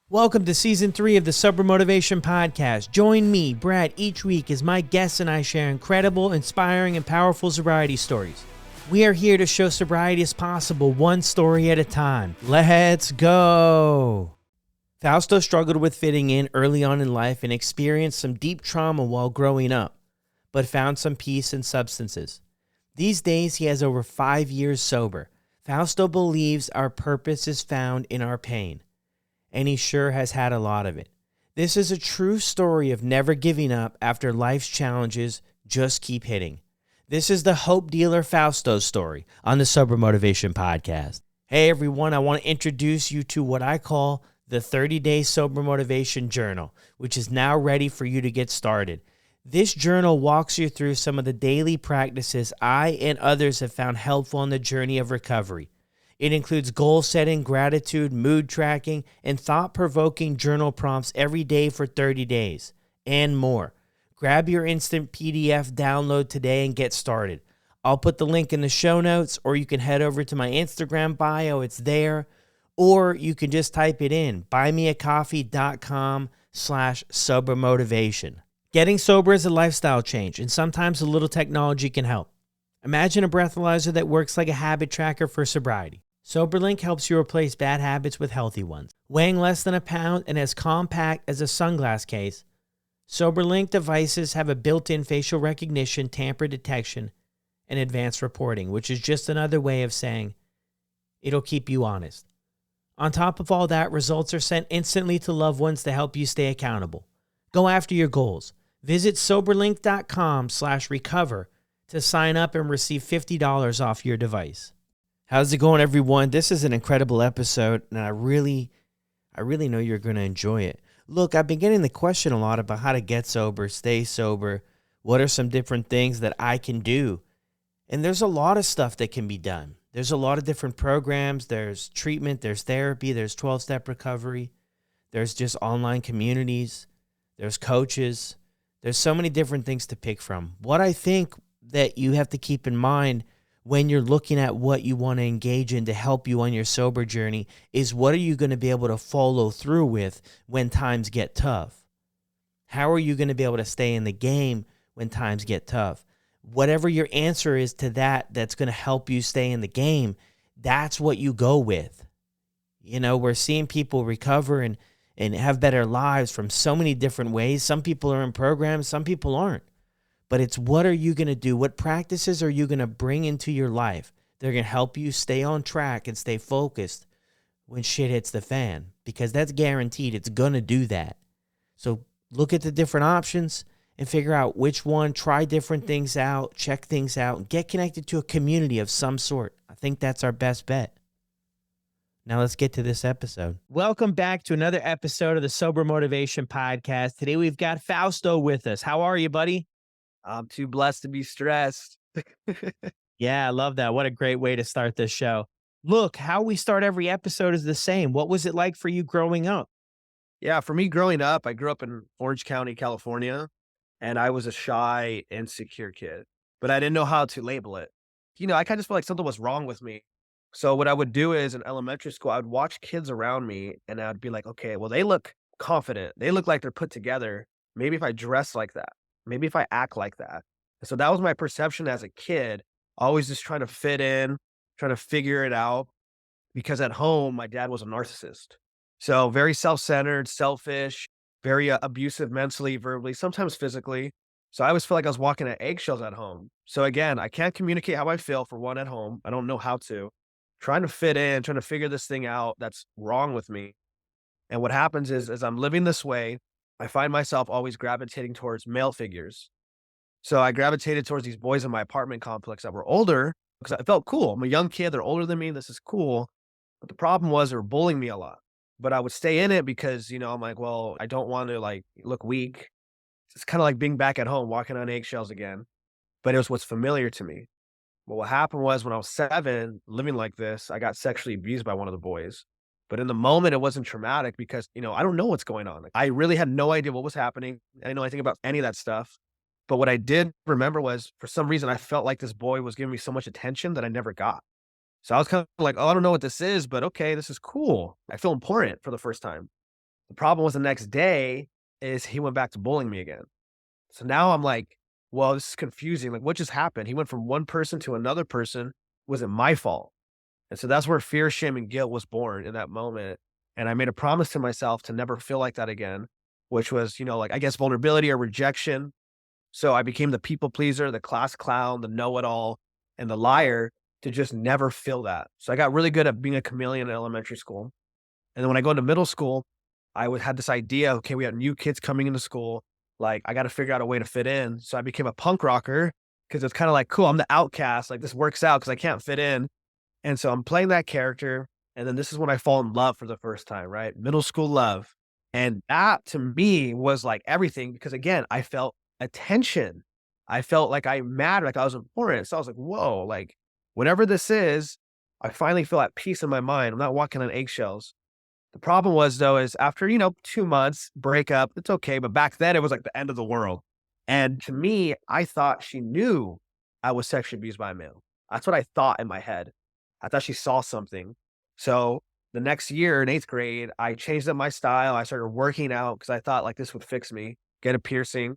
Welcome to Season 3 of the Sober Motivation Podcast. Join me, Brad, each week as my guests and I share incredible, inspiring, and powerful sobriety stories. We are here to show sobriety is possible, one story at a time. Let's go! Fausto struggled with fitting in early on in life and experienced some deep trauma while growing up, but found some peace in substances. These days, he has over 5 years sober. Fausto believes our purpose is found in our pain, and he sure has had a lot of it. This is a true story of never giving up after life's challenges just keep hitting. This is the Hope Dealer Fausto's story on the Sober Motivation Podcast. Hey everyone, I want to introduce you to what I call the 30-Day Sober Motivation Journal, which is now ready for you to get started. This journal walks you through some of the daily practices I and others have found helpful on the journey of recovery. It includes goal setting, gratitude, mood tracking, and thought-provoking journal prompts every day for 30 days, and more. Grab your instant PDF download today and get started. I'll put the link in the show notes, or you can head over to my Instagram bio, it's there, or you can just type it in, buymeacoffee.com/sobermotivation. Getting sober is a lifestyle change, and sometimes a little technology can help. Imagine a breathalyzer that works like a habit tracker for sobriety. SoberLink helps you replace bad habits with healthy ones. Weighing less than a pound and as compact as a sunglass case, SoberLink devices have a built-in facial recognition, tamper detection, and advanced reporting, which is just another way of saying it'll keep you honest. On top of all that, results are sent instantly to loved ones to help you stay accountable. Go after your goals. Visit soberlink.com/recover to sign up and receive $50 off your device. How's it going, everyone? This is an incredible episode, and I really know you're going to enjoy it. Look, I've been getting the question a lot about how to get sober, stay sober. What are some different things that I can do? And there's a lot of stuff that can be done. There's a lot of different programs. There's treatment, there's therapy, there's 12-step recovery. There's just online communities. There's coaches. There's so many different things to pick from. What I think that you have to keep in mind when you're looking at what you want to engage in to help you on your sober journey is, what are you going to be able to follow through with when times get tough? How are you going to be able to stay in the game when times get tough? Whatever your answer is to that, that's going to help you stay in the game, that's what you go with. You know, we're seeing people recover and have better lives from so many different ways. Some people are in programs, some people aren't. But it's, what are you going to do? What practices are you going to bring into your life? They're going to help you stay on track and stay focused when shit hits the fan, because that's guaranteed. It's going to do that. So look at the different options and figure out which one, try different things out, check things out, and get connected to a community of some sort. I think that's our best bet. Now let's get to this episode. Welcome back to another episode of the Sober Motivation Podcast. Today we've got Fausto with us. How are you, buddy? I'm too blessed to be stressed. Yeah, I love that. What a great way to start this show. Look, how we start every episode is the same. What was it like for you growing up? Yeah, for me growing up, I grew up in Orange County, California, and I was a shy, insecure kid, but I didn't know how to label it. I kind of felt like something was wrong with me. So what I would do is, in elementary school, I would watch kids around me and I'd be like, okay, well, they look confident. They look like they're put together. Maybe if I dress like that, maybe if I act like that. And so that was my perception as a kid, always just trying to fit in, trying to figure it out. Because at home, my dad was a narcissist. So very self-centered, selfish, very abusive mentally, verbally, sometimes physically. So I always felt like I was walking on eggshells at home. So again, I can't communicate how I feel, for one, at home. I don't know how to. Trying to fit in, trying to figure this thing out that's wrong with me. And what happens is, as I'm living this way, I find myself always gravitating towards male figures. So I gravitated towards these boys in my apartment complex that were older because I felt cool. I'm a young kid. They're older than me. This is cool. But the problem was, they were bullying me a lot. But I would stay in it because, I'm like, well, I don't want to look weak. It's kind of like being back at home, walking on eggshells again. But it was what's familiar to me. But what happened was, when I was 7, living like this, I got sexually abused by one of the boys. But in the moment, it wasn't traumatic because, I don't know what's going on. I really had no idea what was happening. I didn't know anything about any of that stuff. But what I did remember was, for some reason, I felt like this boy was giving me so much attention that I never got. So I was kind of like, oh, I don't know what this is, but okay, this is cool. I feel important for the first time. The problem was the next day is he went back to bullying me again. So now I'm like, well, this is confusing. Like, what just happened? He went from one person to another person. Was it my fault? And so that's where fear, shame, and guilt was born in that moment. And I made a promise to myself to never feel like that again, which was, like, I guess, vulnerability or rejection. So I became the people pleaser, the class clown, the know it all, and the liar to just never feel that. So I got really good at being a chameleon in elementary school. And then when I go into middle school, had this idea, okay, we have new kids coming into school. Like, I got to figure out a way to fit in. So I became a punk rocker because it's kind of like, cool, I'm the outcast. Like, this works out because I can't fit in. And so I'm playing that character. And then this is when I fall in love for the first time, right? Middle school love. And that to me was like everything because again, I felt attention. I felt like I mattered, like I was important. So I was like, whoa, like whatever this is, I finally feel at peace in my mind. I'm not walking on eggshells. The problem was though, is after, 2 months breakup, it's okay. But back then it was like the end of the world. And to me, I thought she knew I was sexually abused by a male. That's what I thought in my head. I thought she saw something. So the next year in 8th grade, I changed up my style. I started working out because I thought like this would fix me, get a piercing,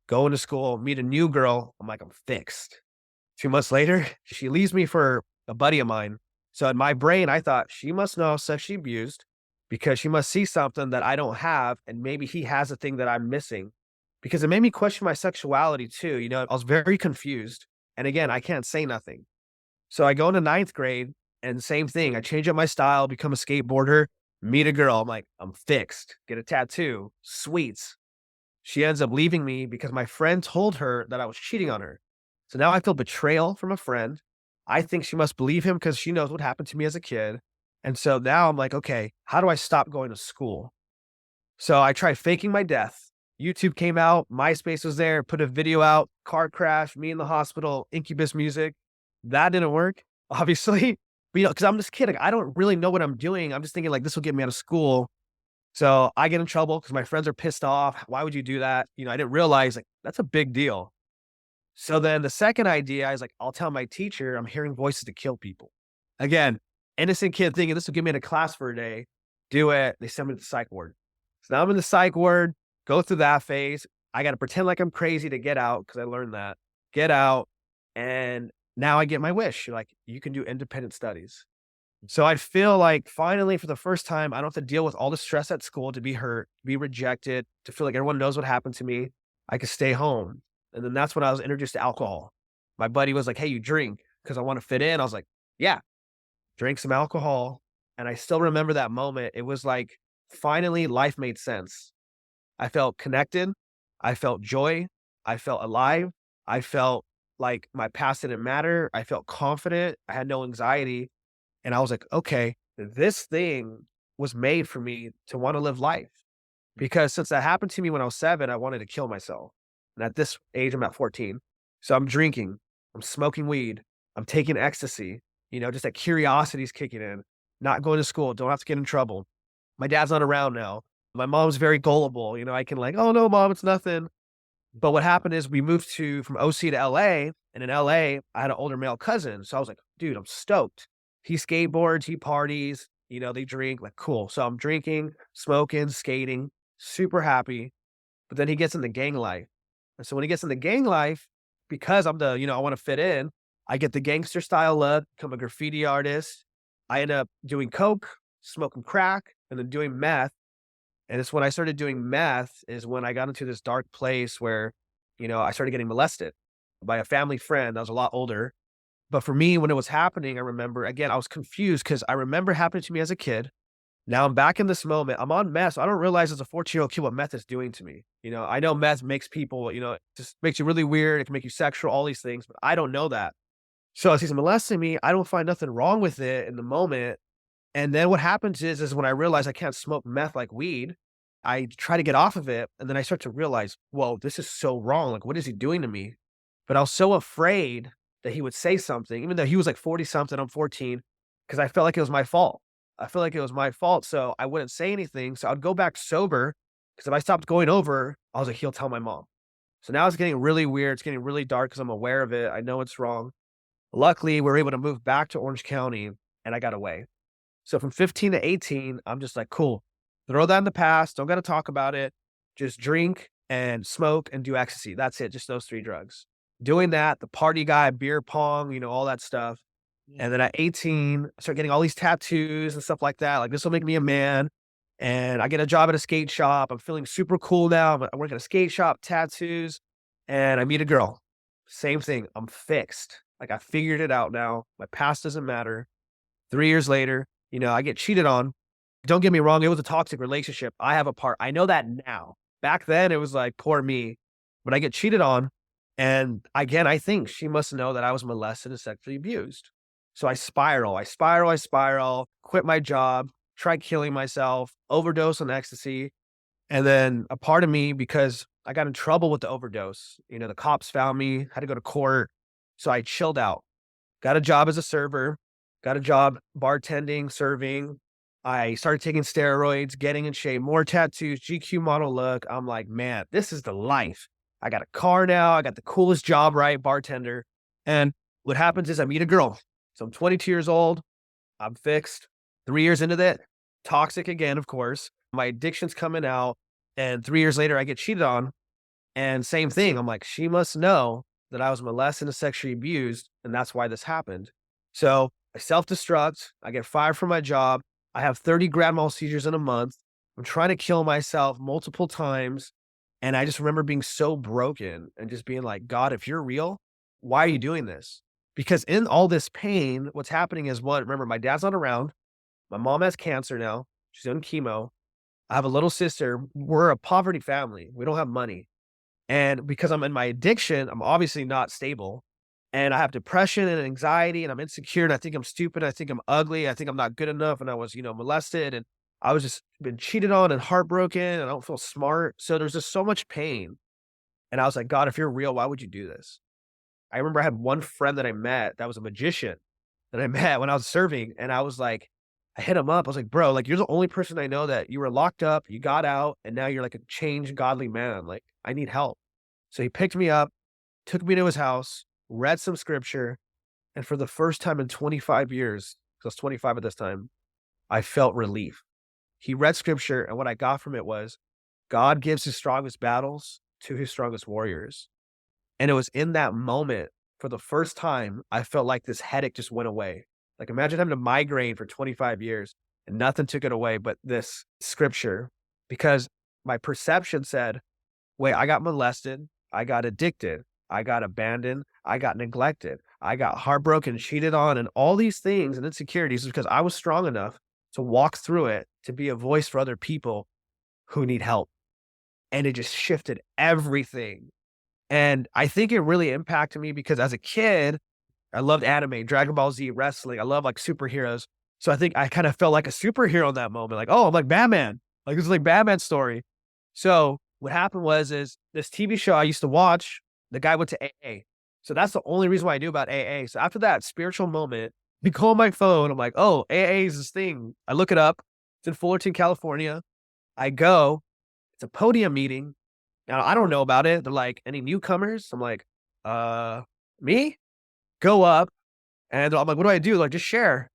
go into school, meet a new girl. I'm like, I'm fixed. 2 months later, she leaves me for a buddy of mine. So in my brain, I thought she must know sexually abused because she must see something that I don't have. And maybe he has a thing that I'm missing because it made me question my sexuality too. I was very confused. And again, I can't say nothing. So I go into 9th grade and same thing. I change up my style, become a skateboarder, meet a girl. I'm like, I'm fixed. Get a tattoo. Sweets. She ends up leaving me because my friend told her that I was cheating on her. So now I feel betrayal from a friend. I think she must believe him because she knows what happened to me as a kid. And so now I'm like, okay, how do I stop going to school? So I tried faking my death. YouTube came out, MySpace was there, put a video out, car crash, me in the hospital, Incubus music. That didn't work, obviously. But, because I'm just kidding. I don't really know what I'm doing. I'm just thinking like this will get me out of school. So I get in trouble because my friends are pissed off. Why would you do that? I didn't realize like that's a big deal. So then the second idea, I was like, I'll tell my teacher I'm hearing voices to kill people. Again, innocent kid thinking this will get me into class for a day. Do it. They send me to the psych ward. So now I'm in the psych ward, go through that phase. I got to pretend like I'm crazy to get out because I learned that. Get out. And now I get my wish. You're like, you can do independent studies. So I feel like finally, for the first time, I don't have to deal with all the stress at school to be hurt, be rejected, to feel like everyone knows what happened to me. I could stay home. And then that's when I was introduced to alcohol. My buddy was like, hey, you drink because I want to fit in. I was like, yeah, drank some alcohol. And I still remember that moment. It was like finally life made sense. I felt connected. I felt joy. I felt alive. I felt like my past didn't matter. I felt confident. I had no anxiety. And I was like, okay, this thing was made for me to want to live life. Because since that happened to me when I was 7, I wanted to kill myself. And at this age, I'm at 14. So I'm drinking, I'm smoking weed, I'm taking ecstasy, just that curiosity is kicking in, not going to school, don't have to get in trouble. My dad's not around now. My mom's very gullible. I can like, oh no, mom, it's nothing. But what happened is we moved from OC to LA. And in LA, I had an older male cousin. So I was like, dude, I'm stoked. He skateboards, he parties, they drink, like cool. So I'm drinking, smoking, skating, super happy. But then he gets into gang life. And so when he gets into gang life, because I'm I want to fit in, I get the gangster style look, become a graffiti artist. I end up doing coke, smoking crack, and then doing meth. And it's when I started doing meth is when I got into this dark place where, I started getting molested by a family friend that was a lot older. But for me, when it was happening, I remember, again, I was confused because I remember it happening to me as a kid. Now I'm back in this moment. I'm on meth. So I don't realize as a 14-year-old kid what meth is doing to me. I know meth makes people, it just makes you really weird. It can make you sexual, all these things, but I don't know that. So as he's molesting me, I don't find nothing wrong with it in the moment. And then what happens is when I realize I can't smoke meth like weed, I try to get off of it. And then I start to realize, whoa, this is so wrong. Like, what is he doing to me? But I was so afraid that he would say something, even though he was like 40 something, I'm 14, because I felt like it was my fault. I feel like it was my fault. So I wouldn't say anything. So I'd go back sober because if I stopped going over, I was like, he'll tell my mom. So now it's getting really weird. It's getting really dark because I'm aware of it. I know it's wrong. Luckily, we're able to move back to Orange County and I got away. So from 15 to 18, I'm just like, cool. Throw that in the past. Don't got to talk about it. Just drink and smoke and do ecstasy. That's it. Just those three drugs. Doing that, the party guy, beer pong, all that stuff. Yeah. And then at 18, I start getting all these tattoos and stuff like that. Like, this will make me a man. And I get a job at a skate shop. I'm feeling super cool now. I work at a skate shop, tattoos, and I meet a girl. Same thing. I'm fixed. Like, I figured it out now. My past doesn't matter. 3 years later, I get cheated on. Don't get me wrong. It was a toxic relationship. I have a part. I know that now. Back then, it was like, poor me. But I get cheated on. And again, I think she must know that I was molested and sexually abused. So I spiral, quit my job, try killing myself, overdose on ecstasy. And then a part of me, because I got in trouble with the overdose, the cops found me, had to go to court. So I chilled out, got a job as a server, got a job bartending, serving. I started taking steroids, getting in shape, more tattoos, GQ model look. I'm like, man, this is the life. I got a car now. I got the coolest job, right? Bartender. And what happens is I meet a girl. So I'm 22 years old. I'm fixed. 3 years into that, toxic again, of course. My addiction's coming out. And 3 years later, I get cheated on. And same thing. I'm like, she must know that I was molested and sexually abused. And that's why this happened. So I self destruct. I get fired from my job. I have 30 grand mal seizures in a month. I'm trying to kill myself multiple times. And I just remember being so broken and just being like, God, if you're real, why are you doing this? Because in all this pain, what's happening is, one, remember, my dad's not around. My mom has cancer now. She's on chemo. I have a little sister. We're a poverty family. We don't have money. And because I'm in my addiction, I'm obviously not stable. And I have depression and anxiety, and I'm insecure, and I think I'm stupid. I think I'm ugly. I think I'm not good enough. And I was, molested, and I was just been cheated on and heartbroken, and I don't feel smart. So there's just so much pain. And I was like, God, if you're real, why would you do this? I remember I had one friend that I met that was a magician that I met when I was serving. And I was like, I hit him up. I was like, bro, like, you're the only person I know that you were locked up, you got out, and now you're like a changed, godly man. Like, I need help. So he picked me up, took me to his house, read some scripture. And for the first time in 25 years, because I was 25 at this time, I felt relief. He read scripture, and what I got from it was, God gives his strongest battles to his strongest warriors. And it was in that moment, for the first time, I felt like this headache just went away. Like, imagine having a migraine for 25 years and nothing took it away but this scripture, because my perception said, wait, I got molested, I got addicted, I got abandoned, I got neglected, I got heartbroken, cheated on, and all these things and insecurities, because I was strong enough to walk through it, to be a voice for other people who need help. And it just shifted everything. And I think it really impacted me because as a kid, I loved anime, Dragon Ball Z, wrestling. I love like superheroes. So I think I kind of felt like a superhero in that moment. Like, oh, I'm like Batman. Like, this is like Batman's story. So what happened was, is this TV show I used to watch, the guy went to AA. So that's the only reason why I knew about AA. So after that spiritual moment, we call my phone. I'm like, oh, AA is this thing. I look it up. It's in Fullerton, California. I go. It's a podium meeting. Now, I don't know about it. They're like, "Any newcomers?" I'm like, me?" Go up, and I'm like, "What do I do?" Like, "Just share."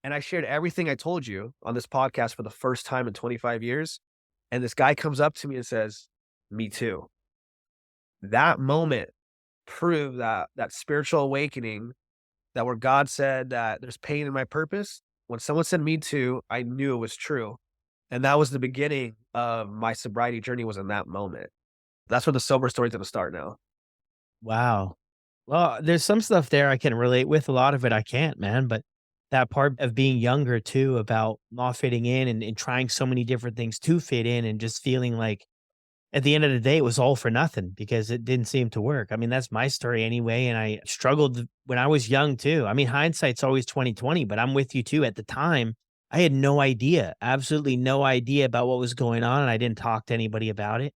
And I shared everything I told you on this podcast for the first time in 25 years, and this guy comes up to me and says, "Me too." That moment proved that spiritual awakening, that where God said that there's pain in my purpose. When someone said "Me too," I knew it was true, and that was the beginning of my sobriety journey, was in that moment. That's where the sober story's gonna start now. Wow. Well, there's some stuff there I can relate with. A lot of it I can't, man. But that part of being younger too, about not fitting in and trying so many different things to fit in and just feeling like at the end of the day, it was all for nothing because it didn't seem to work. I mean, that's my story anyway. And I struggled when I was young too. I mean, hindsight's always 2020, but I'm with you too. At the time, I had no idea, absolutely no idea about what was going on. And I didn't talk to anybody about it.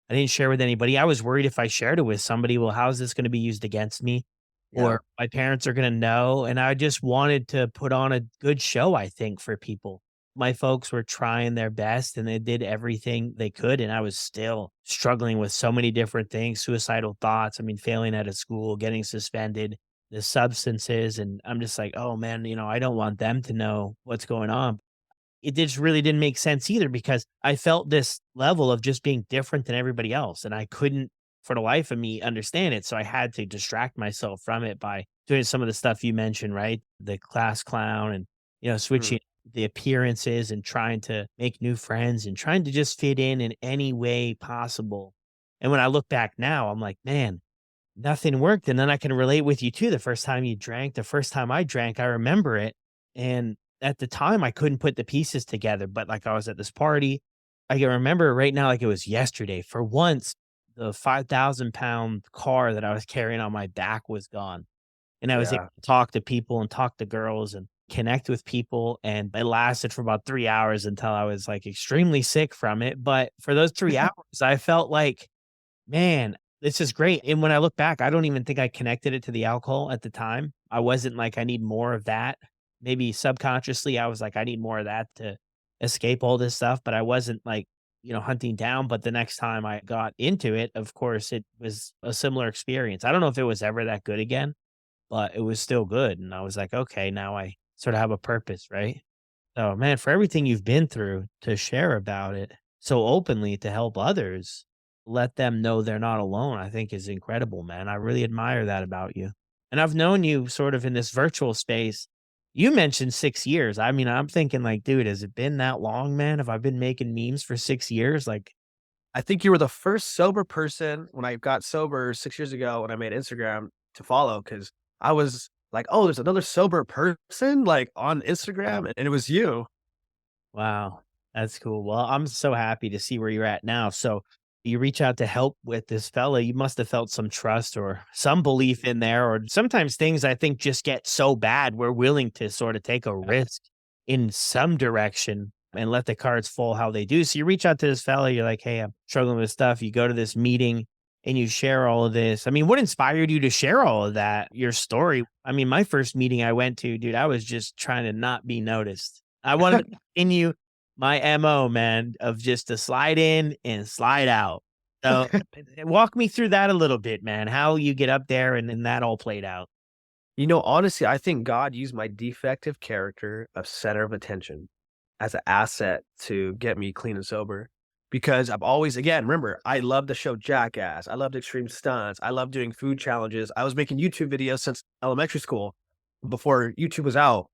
I didn't share with anybody. I was worried if I shared it with somebody, well, how is this going to be used against me? Yeah. Or my parents are going to know. And I just wanted to put on a good show, I think, for people. My folks were trying their best and they did everything they could. And I was still struggling with so many different things, suicidal thoughts. I mean, failing out of school, getting suspended, the substances. And I'm just like, oh man, I don't want them to know what's going on. it just really didn't make sense either because I felt this level of just being different than everybody else. And I couldn't, for the life of me, understand it. So I had to distract myself from it by doing some of the stuff you mentioned, right? The class clown and, Mm, switching the appearances and trying to make new friends and trying to just fit in any way possible. And when I look back now, I'm like, man, nothing worked, and then I can relate with you too. The first time you drank, the first time I drank, I remember it, and at the time, I couldn't put the pieces together, but, like, I was at this party. I can remember it right now like it was yesterday. For once, the 5,000-pound car that I was carrying on my back was gone, and I was able yeah. to talk to people and talk to girls and connect with people, and it lasted for about 3 hours until I was, like, extremely sick from it, but for those 3 hours, I felt like, man, this is great, and when I look back, I don't even think I connected it to the alcohol at the time. I wasn't like, "I need more of that." Maybe subconsciously, I was like, "I need more of that to escape all this stuff," but I wasn't, like, hunting down, but the next time I got into it, of course, it was a similar experience. I don't know if it was ever that good again, but it was still good, and I was like, "Okay, now I sorta have a purpose," right? So, man, for everything you've been through, to share about it so openly to help others, let them know they're not alone, I think is incredible, man. I really admire that about you. And I've known you sort of in this virtual space. You mentioned 6 years. I mean, I'm thinking like, dude, has it been that long, man? Have I been making memes for 6 years? Like, I think you were the first sober person when I got sober 6 years ago when I made Instagram to follow because I was like, "Oh, there's another sober person, like, on Instagram," and it was you. wow, that's cool. Well, I'm so happy to see where you're at now. So, you reach out to help with this fella, you must have felt some trust or some belief in there, or sometimes things I think just get so bad, we're willing to sort of take a risk in some direction and let the cards fall how they do. So, you reach out to this fella, you're like, hey, I'm struggling with stuff. You go to this meeting and you share all of this. I mean, what inspired you to share all of that? Your story. I mean, my first meeting I went to, dude, I was just trying to not be noticed. I wanted to continue my MO, man, of just to slide in and slide out. So, walk me through that a little bit, man, how you get up there and that all played out. Honestly, I think God used my defective character of center of attention as an asset to get me clean and sober. Because I've always, again, remember, I love the show Jackass. I loved extreme stunts. I love doing food challenges. I was making YouTube videos since elementary school before YouTube was out.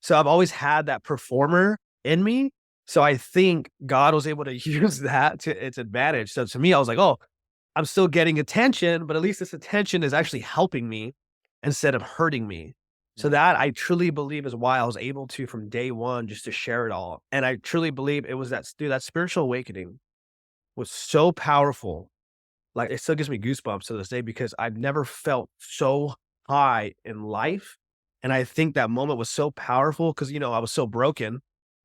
So I've always had that performer in me. So I think God was able to use that to its advantage. So to me, I was like, oh, I'm still getting attention, but at least this attention is actually helping me instead of hurting me. So that I truly believe is why I was able to from day one just to share it all. And I truly believe it was that spiritual awakening was so powerful. Like it still gives me goosebumps to this day because I've never felt so high in life. And I think that moment was so powerful because I was so broken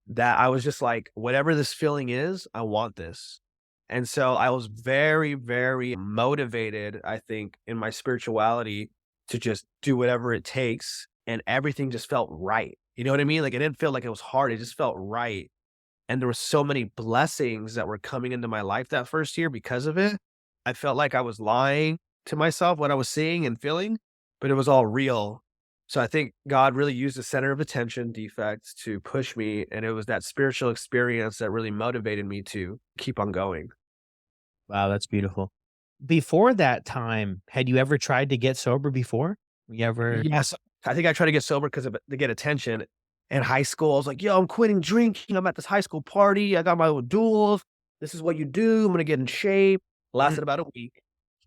that I was just like, whatever this feeling is, I want this. And so I was very, very motivated, I think, in my spirituality to just do whatever it takes. And everything just felt right. You know what I mean? Like it didn't feel like it was hard. It just felt right. And there were so many blessings that were coming into my life that first year because of it. I felt like I was lying to myself what I was seeing and feeling, but it was all real. So I think God really used the center of attention defects to push me. And it was that spiritual experience that really motivated me to keep on going. Wow, that's beautiful. Before that time, had you ever tried to get sober before? You ever Yes. I think I tried to get sober because of to get attention. In high school, I was like, yo, I'm quitting drinking. I'm at this high school party. I got my little duels. This is what you do. I'm gonna get in shape. Mm, Lasted about a week.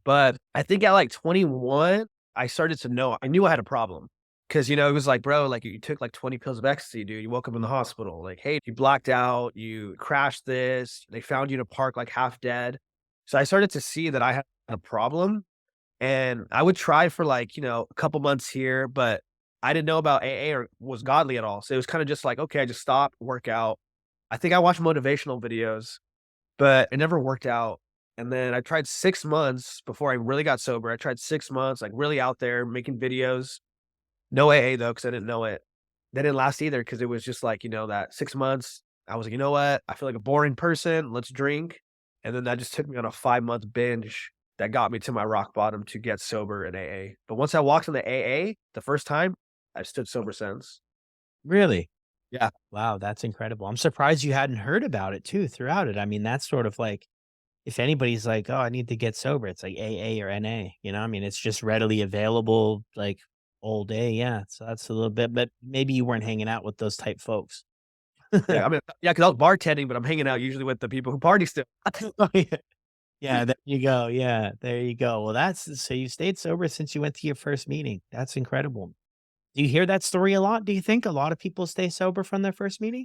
But I think at like 21, I started to know I knew I had a problem. Cause it was like, bro, like you took like 20 pills of ecstasy, dude. You woke up in the hospital. Like, hey, you blacked out, you crashed this, they found you in a park like half dead. So I started to see that I had a problem and I would try for like, a couple months here, but I didn't know about AA or was godly at all. So it was kind of just like, okay, I just stopped, work out. I think I watched motivational videos, but it never worked out. And then I tried 6 months before I really got sober. I tried 6 months, like really out there making videos. No AA though, because I didn't know it. That didn't last either because it was just like, that 6 months. I was like, you know what? I feel like a boring person. Let's drink. And then that just took me on a 5 month binge that got me to my rock bottom to get sober in AA. But once I walked in the AA the first time, I've stood sober since. really? Yeah. Wow, that's incredible. I'm surprised you hadn't heard about it too throughout it. I mean, that's sort of like if anybody's like, "Oh, I need to get sober," it's like AA or NA, you know? I mean, it's just readily available like all day, yeah. So that's a little bit but maybe you weren't hanging out with those type folks. Yeah, I mean, yeah, because I was bartending, but I'm hanging out usually with the people who party still. Oh, yeah. Yeah, there you go. Yeah, there you go. Well, that's so you stayed sober since you went to your first meeting. That's incredible. Do you hear that story a lot? Do you think a lot of people stay sober from their first meeting?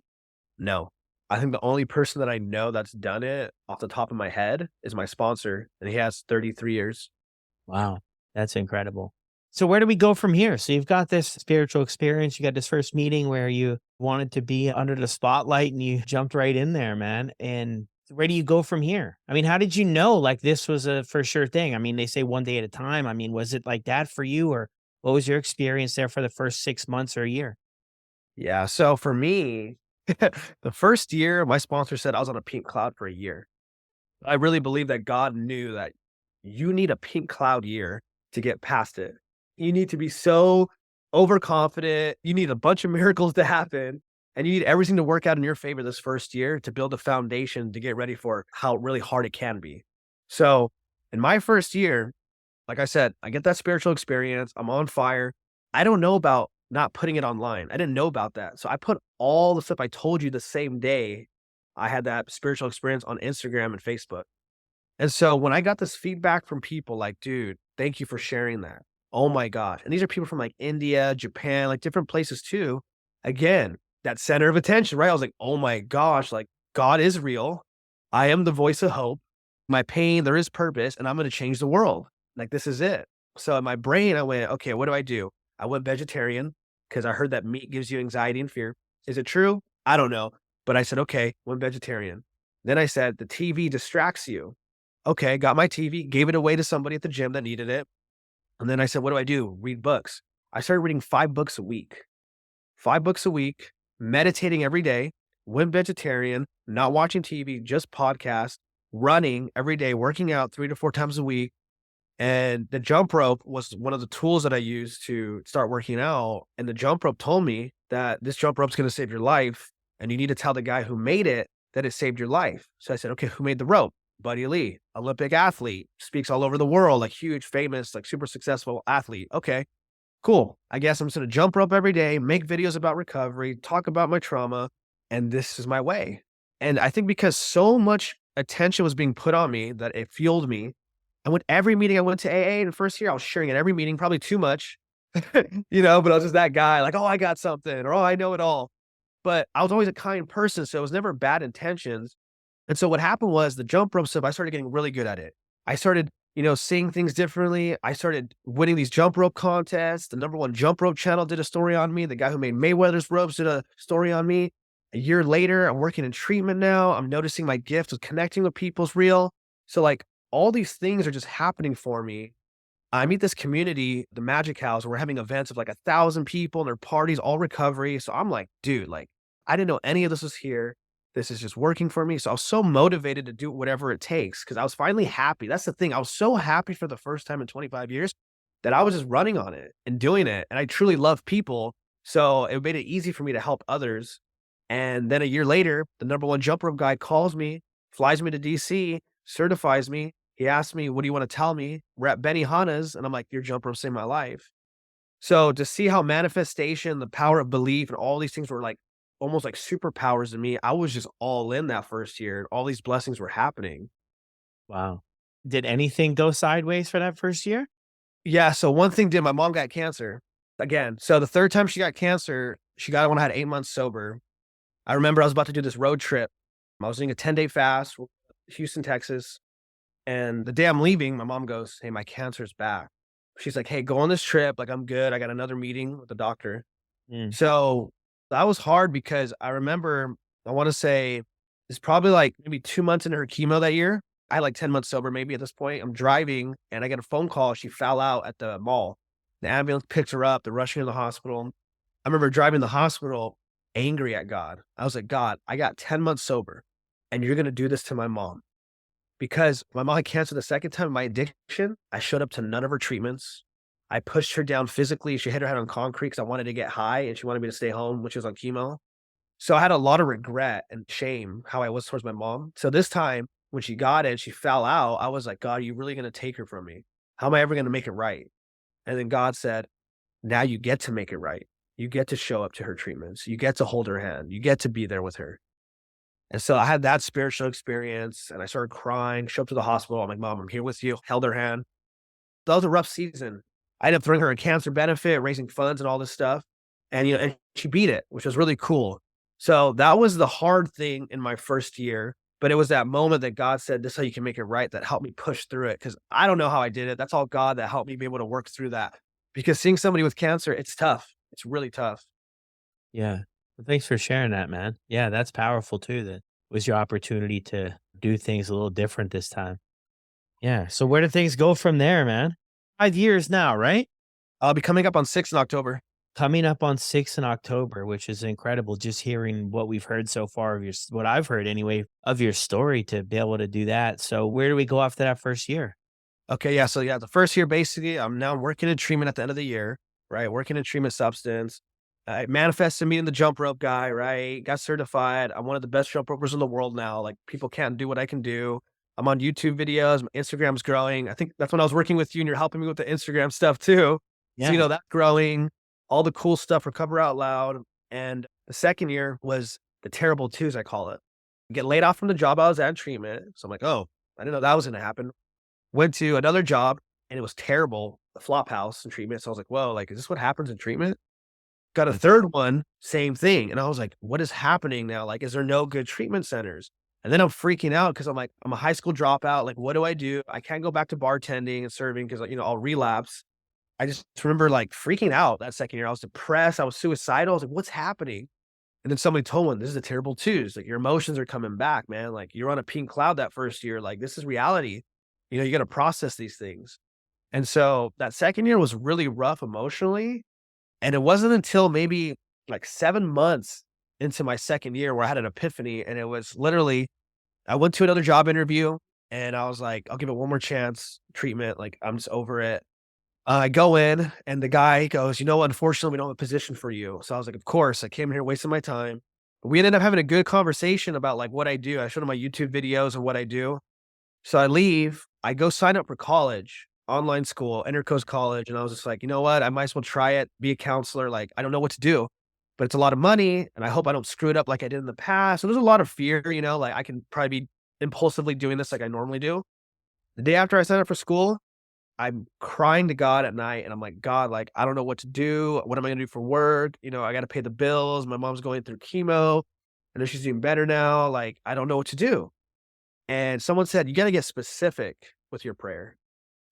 No. I think the only person that I know that's done it off the top of my head is my sponsor, and he has 33 years. Wow, that's incredible. So where do we go from here? So you've got this spiritual experience, you got this first meeting where you wanted to be under the spotlight and you jumped right in there, man. And where do you go from here? I mean, how did you know like this was a for sure thing? I mean, they say one day at a time. I mean, was it like that for you or what was your experience there for the first 6 months or a year? Yeah, so for me, the first year, my sponsor said I was on a pink cloud for a year. I really believe that God knew that you need a pink cloud year to get past it. You need to be so overconfident. You need a bunch of miracles to happen, and you need everything to work out in your favor this first year to build a foundation to get ready for how really hard it can be. So, in my first year, like I said, I get that spiritual experience. I'm on fire. I don't know about not putting it online. I didn't know about that. So I put all the stuff I told you the same day I had that spiritual experience on Instagram and Facebook. And so when I got this feedback from people like, dude, thank you for sharing that. Oh my gosh. And these are people from like India, Japan, like different places too. Again, that center of attention, right? I was like, oh my gosh, like God is real. I am the voice of hope. My pain, there is purpose, and I'm going to change the world. Like, this is it. So in my brain, I went, okay, what do I do? I went vegetarian because I heard that meat gives you anxiety and fear. Is it true? I don't know. But I said, okay, went vegetarian. Then I said, the TV distracts you. Okay, got my TV, gave it away to somebody at the gym that needed it. And then I said, what do I do? Read books. I started reading 5 books a week, 5 books a week, meditating every day, went vegetarian, not watching TV, just podcast, running every day, working out 3 to 4 times a week. And the jump rope was one of the tools that I used to start working out. And the jump rope told me that this jump rope's going to save your life. And you need to tell the guy who made it that it saved your life. So I said, okay, who made the rope? Buddy Lee, Olympic athlete, speaks all over the world, like huge, famous, like super successful athlete. Okay, cool. I guess I'm just going to jump rope every day, make videos about recovery, talk about my trauma, and this is my way. And I think because so much attention was being put on me that it fueled me. I went every meeting I went to AA in the first year, I was sharing at every meeting, probably too much, but I was just that guy like, oh, I got something or oh, I know it all. But I was always a kind person. So it was never bad intentions. And so what happened was the jump rope stuff, I started getting really good at it. I started, seeing things differently. I started winning these jump rope contests. The number one jump rope channel did a story on me. The guy who made Mayweather's ropes did a story on me. A year later, I'm working in treatment now. I'm noticing my gift of connecting with people's real. So like all these things are just happening for me. I meet this community, the Magic House, where we're having events of like 1,000 people and their parties, all recovery. So I'm like, dude, like I didn't know any of this was here. This is just working for me. So I was so motivated to do whatever it takes because I was finally happy. That's the thing. I was so happy for the first time in 25 years that I was just running on it and doing it. And I truly love people. So it made it easy for me to help others. And then a year later, the number one jump rope guy calls me, flies me to DC, certifies me. He asked me, what do you want to tell me? We're at Benihana's. And I'm like, your jump rope saved my life. So to see how manifestation, the power of belief, and all these things were like almost like superpowers to me, I was just all in that first year. And all these blessings were happening. Wow. Did anything go sideways for that first year? Yeah. So one thing did, my mom got cancer again. So the third time she got cancer, she got it when I had 8 months sober. I remember I was about to do this road trip. I was doing a 10-day fast, Houston, Texas. And the day I'm leaving, my mom goes, hey, my cancer's back. She's like, hey, go on this trip. Like, I'm good. I got another meeting with the doctor. Mm. So that was hard because I remember, I want to say it's probably like maybe 2 months into her chemo that year. I had like 10 months sober, maybe at this point. I'm driving and I get a phone call. She fell out at the mall. The ambulance picked her up. They're rushing her to the hospital. I remember driving to the hospital angry at God. I was like, God, I got 10 months sober and you're going to do this to my mom. Because my mom had cancer the second time, my addiction, I showed up to none of her treatments. I pushed her down physically. She hit her head on concrete because I wanted to get high and she wanted me to stay home when she was on chemo. So I had a lot of regret and shame how I was towards my mom. So this time when she got it, she fell out. I was like, God, are you really going to take her from me? How am I ever going to make it right? And then God said, now you get to make it right. You get to show up to her treatments. You get to hold her hand. You get to be there with her. And so I had that spiritual experience and I started crying, show up to the hospital. I'm like, Mom, I'm here with you. Held her hand. That was a rough season. I ended up throwing her a cancer benefit, raising funds and all this stuff. And, and she beat it, which was really cool. So that was the hard thing in my first year. But it was that moment that God said, this is how you can make it right, that helped me push through it. Cause I don't know how I did it. That's all God that helped me be able to work through that. Because seeing somebody with cancer, it's tough. It's really tough. Yeah. Well, thanks for sharing that, man. Yeah, that's powerful too. That was your opportunity to do things a little different this time. Yeah. So where do things go from there, man? 5 years now, right? I'll be coming up on 6 in October. Coming up on 6 in October, which is incredible. Just hearing what we've heard so far of what I've heard anyway, of your story to be able to do that. So where do we go after that first year? Okay, yeah. So yeah, the first year basically, I'm now working in treatment at the end of the year, right? Working in treatment substance. I manifested me in the jump rope guy, right? Got certified. I'm one of the best jump ropers in the world now. Like people can't do what I can do. I'm on YouTube videos. My Instagram's growing. I think that's when I was working with you and you're helping me with the Instagram stuff too. So, Yeah. that's growing, all the cool stuff, Recover Out Loud. And the second year was the terrible twos, I call it. Get laid off from the job I was at in treatment. So I'm like, oh, I didn't know that was going to happen. Went to another job and it was terrible, the flop house in treatment. So I was like, whoa, like, is this what happens in treatment? Got a Mm. third one, same thing. And I was like, what is happening now? Like, is there no good treatment centers? And then I'm freaking out because I'm like, I'm a high school dropout. Like, what do I do? I can't go back to bartending and serving because, I'll relapse. I just remember like freaking out that second year. I was depressed. I was suicidal. I was like, what's happening? And then somebody told me, this is a terrible twos. Like, your emotions are coming back, man. Like, you're on a pink cloud that first year. Like, this is reality. You got to process these things. And so that second year was really rough emotionally. And it wasn't until maybe like 7 months into my second year where I had an epiphany. And it was literally, I went to another job interview and I was like, I'll give it one more chance, treatment. Like, I'm just over it. I go in and the guy goes, unfortunately, we don't have a position for you. So I was like, of course, I came here wasting my time. But we ended up having a good conversation about like what I do. I showed him my YouTube videos and what I do. So I leave, I go sign up for college, online school, Intercoast College. And I was just like, you know what? I might as well try it, be a counselor. Like, I don't know what to do, but it's a lot of money. And I hope I don't screw it up like I did in the past. So there's a lot of fear, like I can probably be impulsively doing this like I normally do. The day after I signed up for school, I'm crying to God at night and I'm like, God, like, I don't know what to do. What am I gonna do for work? I got to pay the bills. My mom's going through chemo. I know she's doing better now. Like, I don't know what to do. And someone said, you got to get specific with your prayer.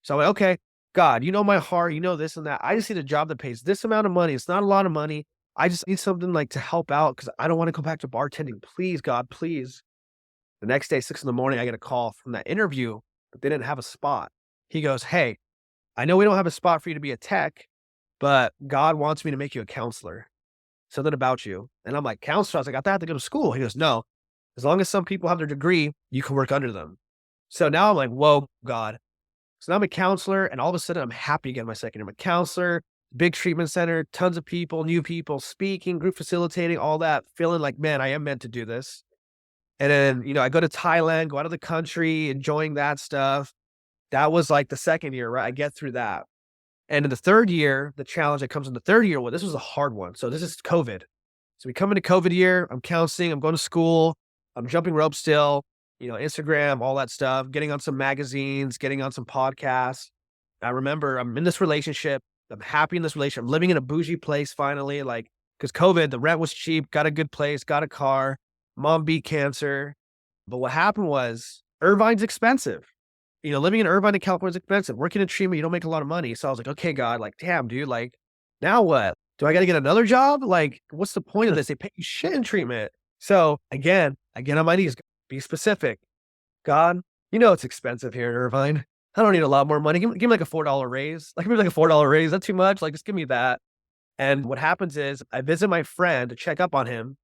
So I went, okay, God, you know my heart, this and that. I just need a job that pays this amount of money. It's not a lot of money. I just need something like to help out because I don't want to go back to bartending. Please, God, please. The next day, 6 in the morning, I get a call from that interview, but they didn't have a spot. He goes, hey, I know we don't have a spot for you to be a tech, but God wants me to make you a counselor. Something about you. And I'm like, counselor? I was like, I thought I had to go to school. He goes, no, as long as some people have their degree, you can work under them. So now I'm like, whoa, God. So now I'm a counselor, and all of a sudden I'm happy again my second year. I'm a counselor, big treatment center, tons of people, new people, speaking, group facilitating, all that, feeling like, man, I am meant to do this. And then, I go to Thailand, go out of the country, enjoying that stuff. That was like the second year, right? I get through that. And in the third year, the challenge that comes in the third year, well, this was a hard one. So this is COVID. So we come into COVID year, I'm counseling, I'm going to school, I'm jumping rope still, Instagram, all that stuff, getting on some magazines, getting on some podcasts. I remember I'm in this relationship. I'm happy in this relationship. I'm living in a bougie place finally, like, because COVID, the rent was cheap, got a good place, got a car, mom beat cancer. But what happened was Irvine's expensive. Living in Irvine and California is expensive. Working in treatment, you don't make a lot of money. So I was like, okay, God, like, damn, dude, like, now what? Do I got to get another job? Like, what's the point of this? They pay you shit in treatment. So again on my knees, be specific. God, it's expensive here in Irvine. I don't need a lot more money. Give me like a $4 raise. Like, give me like a $4 raise. That's too much. Like, just give me that. And what happens is I visit my friend to check up on him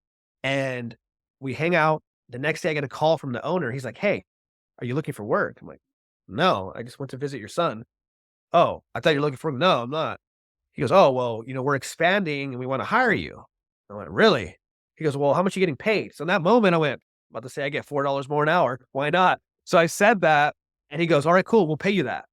and we hang out. The next day I get a call from the owner. He's like, hey, are you looking for work? I'm like, no, I just went to visit your son. Oh, I thought you're looking for him. No, I'm not. He goes, oh, well, we're expanding and we want to hire you. I went, really? He goes, well, how much are you getting paid? So in that moment I went, about to say I get $4 more an hour. Why not? So I said that and he goes, all right, cool. We'll pay you that.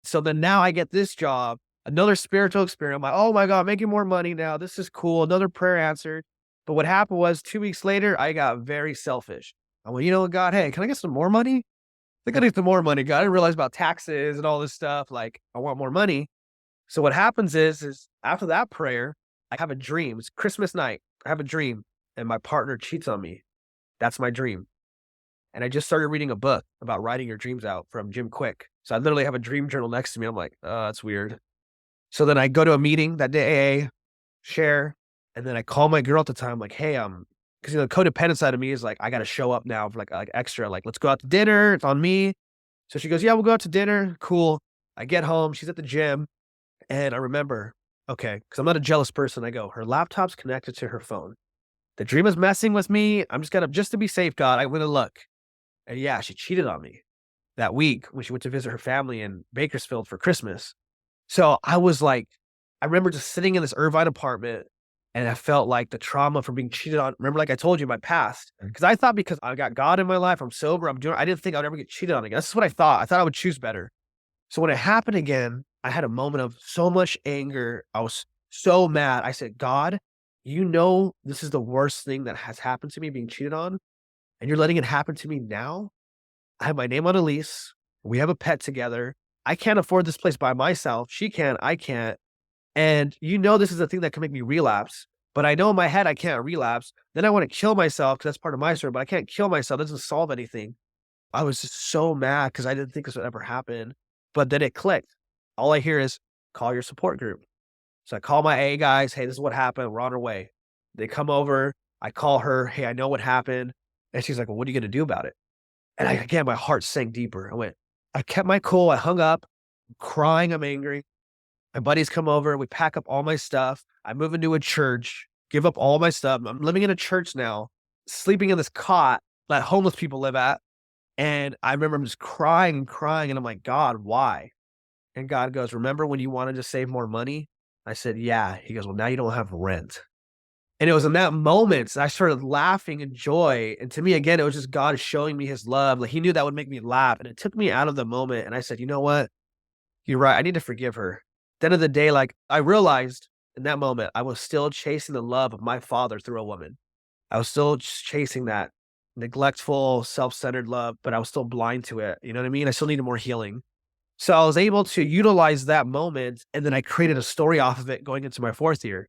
So then now I get this job, another spiritual experience. I'm like, oh my God, making more money now. This is cool. Another prayer answered. But what happened was 2 weeks later, I got very selfish. I went, you know what, God, hey, can I get some more money? I think I need some more money, God. I didn't realize about taxes and all this stuff. Like, I want more money. So what happens is after that prayer, I have a dream. It's Christmas night. I have a dream and my partner cheats on me. That's my dream. And I just started reading a book about writing your dreams out from Jim Quick. So I literally have a dream journal next to me. I'm like, oh, that's weird. So then I go to a meeting that day, AA, share, and then I call my girl at the time, like, hey, because the codependent side of me is like, I got to show up now for like extra, like, let's go out to dinner. It's on me. So she goes, yeah, we'll go out to dinner. Cool. I get home. She's at the gym. And I remember, okay, because I'm not a jealous person. I go, her laptop's connected to her phone. The dream is messing with me. I'm just to be safe, God, I'm going to look. And yeah, she cheated on me that week when she went to visit her family in Bakersfield for Christmas. So I was like, I remember just sitting in this Irvine apartment and I felt like the trauma from being cheated on. Remember, like I told you, my past, because I thought because I got God in my life, I'm sober, I didn't think I would ever get cheated on again. That's what I thought. I thought I would choose better. So when it happened again, I had a moment of so much anger. I was so mad. I said, God, you know, this is the worst thing that has happened to me, being cheated on, and you're letting it happen to me now. I have my name on a lease. We have a pet together. I can't afford this place by myself. She can, I can't. And you know, this is the thing that can make me relapse. But I know in my head I can't relapse. Then I want to kill myself because that's part of my story, but I can't kill myself. That doesn't solve anything. I was just so mad because I didn't think this would ever happen. But then it clicked. All I hear is call your support group. So I call my A guys. Hey, this is what happened. We're on our way. They come over. I call her. Hey, I know what happened. And she's like, well, what are you going to do about it? And again, my heart sank deeper. I kept my cool. I hung up, I'm crying. I'm angry. My buddies come over. We pack up all my stuff. I move into a church, give up all my stuff. I'm living in a church now, sleeping in this cot that homeless people live at. And I remember I'm just crying and crying. And I'm like, God, why? And God goes, remember when you wanted to save more money? I said, yeah. He goes, well, now you don't have rent. And it was in that moment that I started laughing in joy. And to me, again, it was just God showing me his love. Like he knew that would make me laugh. And it took me out of the moment. And I said, you know what? You're right. I need to forgive her. At the end of the day, like I realized in that moment, I was still chasing the love of my father through a woman. I was still just chasing that neglectful, self-centered love, but I was still blind to it. You know what I mean? I still needed more healing. So I was able to utilize that moment. And then I created a story off of it going into my 4th year,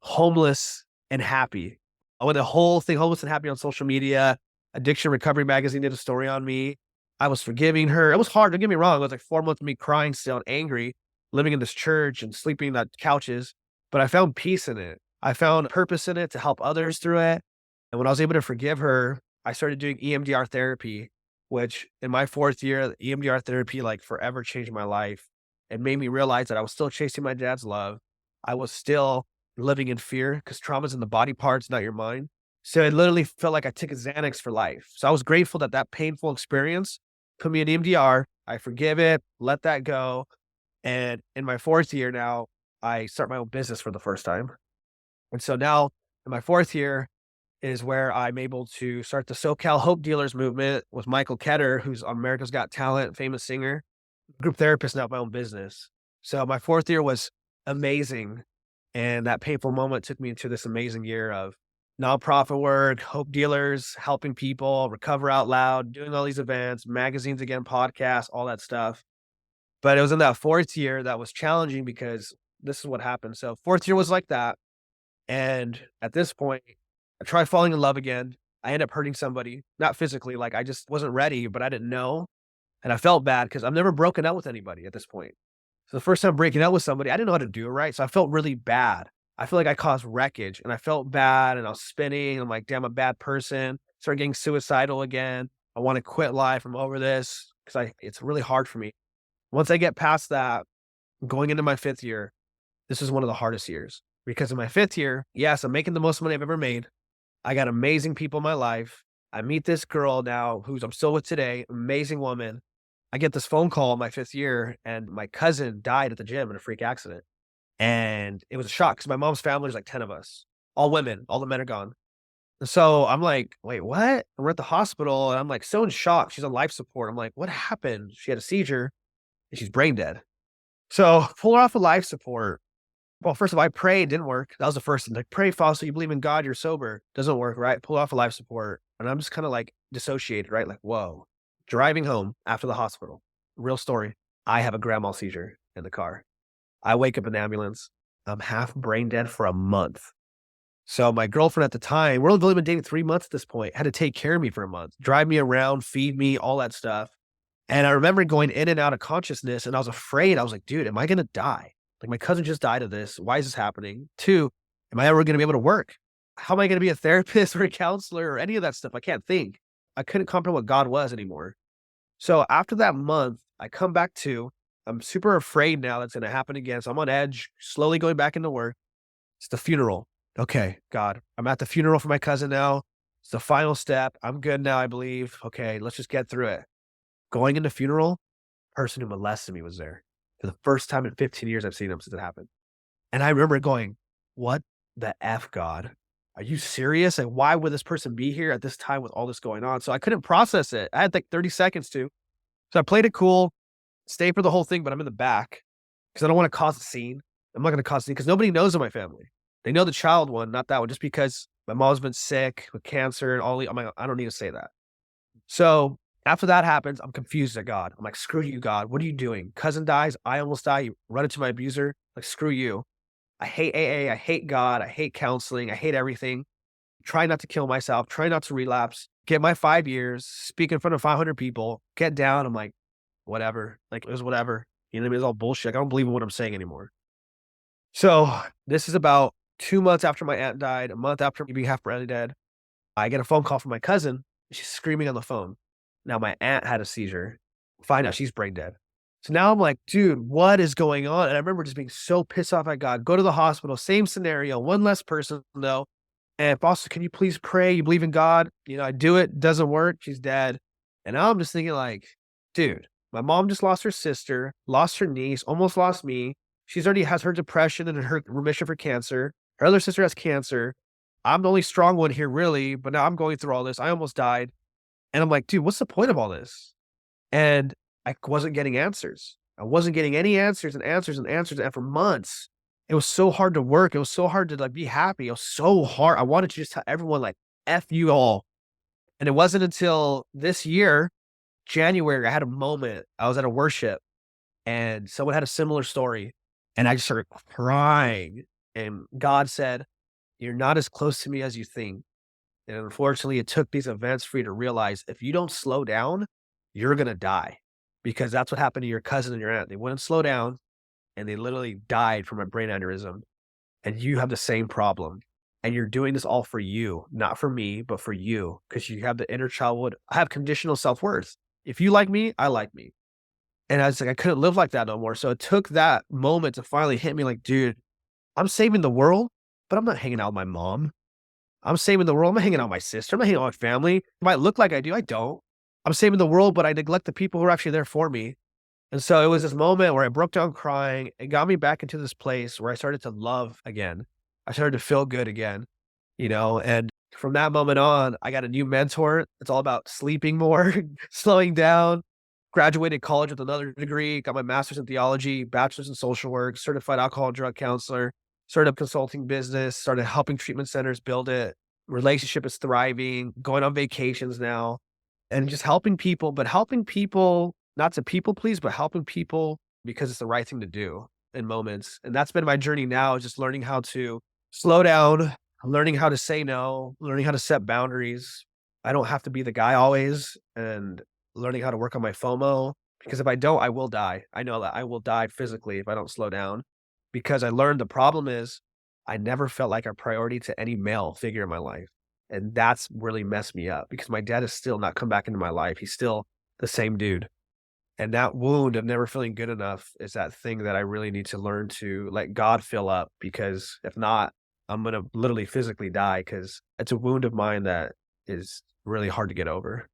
homeless and happy. I went the whole thing, homeless and happy, on social media. Addiction Recovery Magazine did a story on me. I was forgiving her. It was hard. Don't get me wrong. It was like 4 months of me crying still and angry, living in this church and sleeping on couches. But I found peace in it. I found purpose in it to help others through it. And when I was able to forgive her, I started doing EMDR therapy, which in my 4th year, EMDR therapy like forever changed my life. It made me realize that I was still chasing my dad's love. I was still living in fear because trauma's in the body parts, not your mind. So it literally felt like I took a Xanax for life. So I was grateful that that painful experience put me in EMDR. I forgive it, let that go. And in my 4th year now, I start my own business for the first time. And so now in my 4th year is where I'm able to start the SoCal Hope Dealers movement with Michael Ketter, who's on America's Got Talent, famous singer, group therapist, now my own business. So my 4th year was amazing. And that painful moment took me into this amazing year of nonprofit work, Hope Dealers, helping people, Recover Out Loud, doing all these events, magazines again, podcasts, all that stuff. But it was in that 4th year that was challenging because this is what happened. So 4th year was like that. And at this point, I tried falling in love again. I ended up hurting somebody, not physically, like I just wasn't ready, but I didn't know. And I felt bad because I've never broken up with anybody at this point. So the first time breaking up with somebody, I didn't know how to do it right. So I felt really bad. I feel like I caused wreckage and I felt bad and I was spinning. I'm like, damn, I'm a bad person. Started getting suicidal again. I want to quit life. I'm over this because it's really hard for me. Once I get past that, going into my 5th year, this is one of the hardest years because in my 5th year, yes, I'm making the most money I've ever made. I got amazing people in my life. I meet this girl now I'm still with today, amazing woman. I get this phone call in my 5th year and my cousin died at the gym in a freak accident. And it was a shock because my mom's family is like 10 of us, all women, all the men are gone. So I'm like, wait, what? And we're at the hospital and I'm like so in shock. She's on life support. I'm like, what happened? She had a seizure and she's brain dead. So pull her off of life support. Well, first of all, I prayed, didn't work. That was the first thing. Like, pray, Fausto, you believe in God, you're sober. Doesn't work, right? Pull off of life support. And I'm just kind of like dissociated, right? Like, whoa. Driving home after the hospital. Real story. I have a grand mal seizure in the car. I wake up in the ambulance. I'm half brain dead for a month. So my girlfriend at the time, we're only been dating 3 months at this point, had to take care of me for a month, drive me around, feed me, all that stuff. And I remember going in and out of consciousness, and I was afraid. I was like, dude, am I gonna die? Like, my cousin just died of this. Why is this happening? Two, am I ever gonna be able to work? How am I gonna be a therapist or a counselor or any of that stuff? I can't think. I couldn't comprehend what God was anymore. So after that month, I come back to, I'm super afraid now that's gonna happen again. So I'm on edge, slowly going back into work. It's the funeral. Okay, God, I'm at the funeral for my cousin now. It's the final step. I'm good now, I believe. Okay, let's just get through it. Going into funeral, person who molested me was there. For the first time in 15 years, I've seen him since it happened. And I remember going, what the F, God? Are you serious? Like, why would this person be here at this time with all this going on? So I couldn't process it. I had like 30 seconds to. So I played it cool, stayed for the whole thing, but I'm in the back because I don't want to cause a scene. I'm not going to cause a scene because nobody knows in my family. They know the child one, not that one, just because my mom's been sick with cancer and all. I'm like, I don't need to say that. So after that happens, I'm confused at God. I'm like, screw you, God. What are you doing? Cousin dies. I almost die. You run into my abuser. Like, screw you. I hate AA. I hate God. I hate counseling. I hate everything. Try not to kill myself. Try not to relapse. Get my 5 years. Speak in front of 500 people. Get down. I'm like, whatever. Like, it was whatever. You know what I mean? It's all bullshit. Like, I don't believe in what I'm saying anymore. So this is about 2 months after my aunt died, a month after me being half brain dead. I get a phone call from my cousin. She's screaming on the phone. Now my aunt had a seizure. Find out she's brain dead. So now I'm like, dude, what is going on? And I remember just being so pissed off at God. Go to the hospital, same scenario, one less person though. And Foster, can you please pray? You believe in God? You know, I do it, doesn't work. She's dead. And now I'm just thinking like, dude, my mom just lost her sister, lost her niece, almost lost me. She's already has her depression and her remission for cancer. Her other sister has cancer. I'm the only strong one here, really, but now I'm going through all this. I almost died. And I'm like, dude, what's the point of all this? And I wasn't getting answers. I wasn't getting any answers and answers and answers. And for months, it was so hard to work. It was so hard to like be happy. It was so hard. I wanted to just tell everyone like, F you all. And it wasn't until this year, January, I had a moment. I was at a worship and someone had a similar story. And I just started crying. And God said, you're not as close to me as you think. And unfortunately, it took these events for you to realize if you don't slow down, you're going to die because that's what happened to your cousin and your aunt. They wouldn't slow down and they literally died from a brain aneurysm. And you have the same problem. And you're doing this all for you, not for me, but for you because you have the inner childhood. I have conditional self worth. If you like me, I like me. And I was like, I couldn't live like that no more. So it took that moment to finally hit me like, dude, I'm saving the world, but I'm not hanging out with my mom. I'm saving the world. I'm not hanging out with my sister. I'm not hanging out with my family. It might look like I do. I don't. I'm saving the world, but I neglect the people who are actually there for me. And so it was this moment where I broke down crying. It got me back into this place where I started to love again. I started to feel good again, you know, and from that moment on, I got a new mentor. It's all about sleeping more, slowing down, graduated college with another degree, got my master's in theology, bachelor's in social work, certified alcohol and drug counselor, started a consulting business, started helping treatment centers build it. Relationship is thriving, going on vacations now, and just helping people, but helping people not to people please, but helping people because it's the right thing to do in moments. And that's been my journey now, is just learning how to slow down, learning how to say no, learning how to set boundaries. I don't have to be the guy always, and learning how to work on my FOMO because if I don't, I will die. I know that I will die physically if I don't slow down because I learned the problem is I never felt like a priority to any male figure in my life. And that's really messed me up because my dad has still not come back into my life. He's still the same dude. And that wound of never feeling good enough is that thing that I really need to learn to let God fill up because if not, I'm going to literally physically die because it's a wound of mine that is really hard to get over.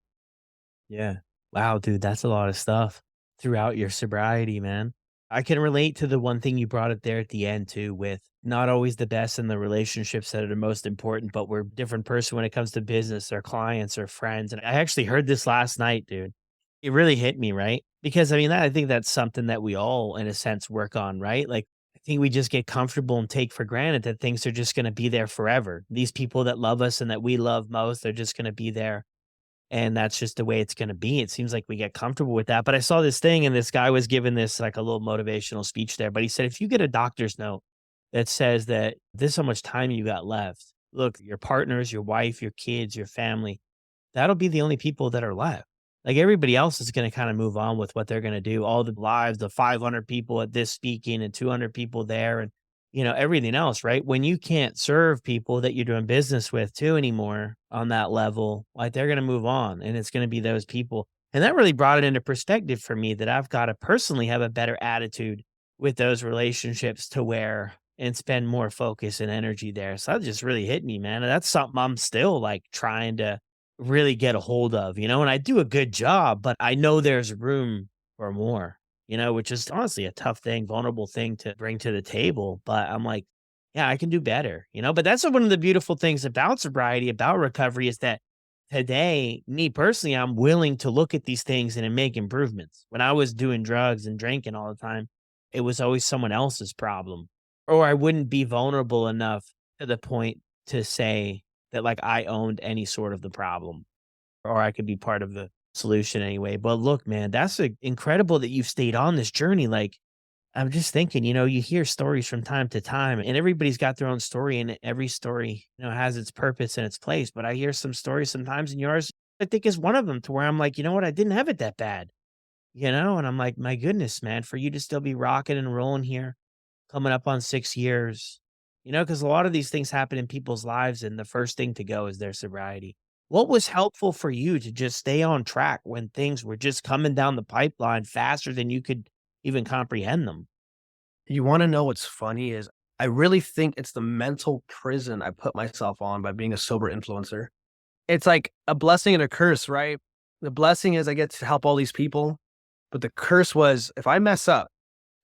Yeah. Wow, dude, that's a lot of stuff throughout your sobriety, man. I can relate to the one thing you brought up there at the end too, with not always the best in the relationships that are the most important, but we're a different person when it comes to business or clients or friends. And I actually heard this last night, dude. It really hit me, right? Because I mean, I think that's something that we all, in a sense, work on, right? Like, I think we just get comfortable and take for granted that things are just going to be there forever. These people that love us and that we love most, they're just going to be there, and that's just the way it's gonna be. It seems like we get comfortable with that, but I saw this thing and this guy was giving this, like, a little motivational speech there, but he said, "If you get a doctor's note that says that this is how much time you got left, look, your partners, your wife, your kids, your family, that'll be the only people that are left. Like, everybody else is gonna kinda move on with what they're gonna do. All the lives, the 500 people at this speaking and 200 people there and, everything else, right? When you can't serve people that you're doing business with too anymore on that level, like, they're gonna move on, and it's gonna be those people. And that really brought it into perspective for me that I've gotta personally have a better attitude with those relationships to where and spend more focus and energy there. So that just really hit me, man. And that's something I'm still, like, trying to really get a hold of, and I do a good job, but I know there's room for more, which is honestly a tough thing, vulnerable thing to bring to the table. But I'm like, yeah, I can do better, but that's one of the beautiful things about sobriety, about recovery is that today, me personally, I'm willing to look at these things and make improvements. When I was doing drugs and drinking all the time, it was always someone else's problem, or I wouldn't be vulnerable enough to the point to say, that like I owned any sort of the problem or I could be part of the solution anyway. But look, man, that's incredible that you've stayed on this journey. Like, I'm just thinking, you hear stories from time to time and everybody's got their own story and every story, has its purpose and its place. But I hear some stories sometimes and yours, I think is one of them to where I'm like, you know what? I didn't have it that bad, and I'm like, my goodness, man, for you to still be rocking and rolling here coming up on 6 years, because a lot of these things happen in people's lives, and the first thing to go is their sobriety. What was helpful for you to just stay on track when things were just coming down the pipeline faster than you could even comprehend them? You wanna know what's funny is I really think it's the mental prison I put myself on by being a sober influencer. It's like a blessing and a curse, right? The blessing is I get to help all these people, but the curse was if I mess up,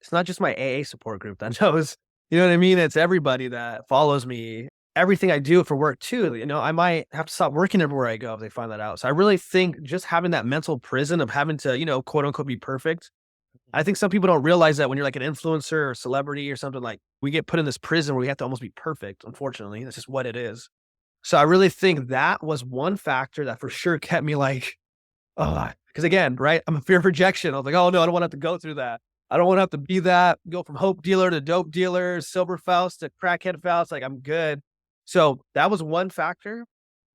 it's not just my AA support group that knows, you know what I mean? It's everybody that follows me, everything I do for work too. I might have to stop working everywhere I go if they find that out. So I really think just having that mental prison of having to, quote unquote, be perfect. I think some people don't realize that when you're like an influencer or celebrity or something, like we get put in this prison where we have to almost be perfect. Unfortunately, that's just what it is. So I really think that was one factor that for sure kept me like, oh, because again, right? I'm a fear of rejection. I was like, oh no, I don't want to have to go through that. I don't want to have to be that, go from hope dealer to dope dealer, silver Faust to crackhead Faust. Like I'm good. So that was one factor.